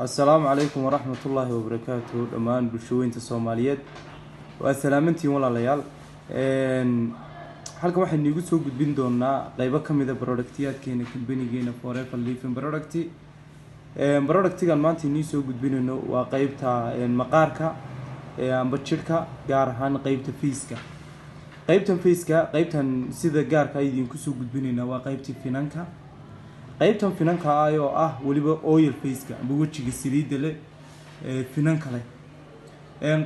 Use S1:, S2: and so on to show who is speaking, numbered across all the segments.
S1: السلام عليكم ورحمة الله وبركاته. دمان بشوين الصوماليات والسلامتي ولا ليال halka waxaan nigu soo gudbin doonaa qaybo kamid ah productiyadkeena company-geena Forever Living productigan maanta inii soo gudbinayno waa qaybta maqaarka amba jirka gaar ahaan qaybta face-ka. qaybtan sida gaarka idin ku soo gudbinayna waa qaybta finanka. qaybtan finanka oo ah waliba oil face-ka amba wajiga saliidda leh finanka leh.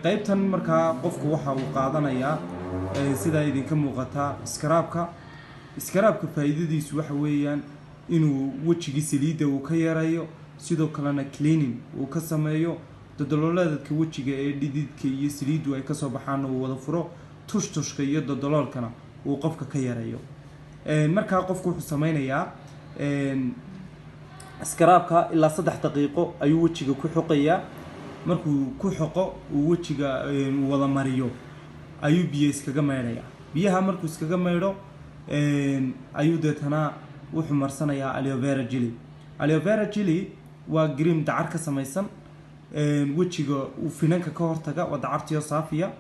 S1: qaybtan markaa qofku waxa uu qaadanayaa sida idinka muuqata scrubka faa'iidadiisu waxa weeyaan inuu wajiga saliidda uu ka yareeyo sidoo kalena cleaning uu ka sameeyo dodololadka wajiga ee dhididka iyo saliiddu ay ka soo baxaan oo wada furo tushka iyo dodololkana uu qofka ka yareeyo. markaa qofku wuxuu sameynayaa scrubka ilaa 3 daqiiqo ayuu wajiga ku xoqayaa. markuu ku xoqo uu wajiga wada mariyo ayuu biyo iskaga meedhaya. biyaha markuu iskaga meedho ayuu deetana wuxuu marsanayaa aloe vera jelly waa cream dacar ka samaysan wajiga uu finanka ka hortaga waa dacartiyo saafiya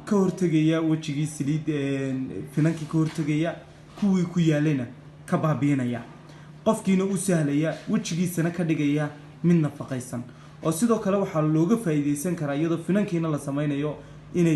S1: ka hortagaya wajigii saliid finankii ka hortagaya kuwii ku yaalayna ka baabiinaya qofkiina u sahlaya wajigiisana ka dhigaya mid nafaqaysan oo sidoo kale waxa looga faa'iideysan karaa iyadoo finankiina la sameynayo inay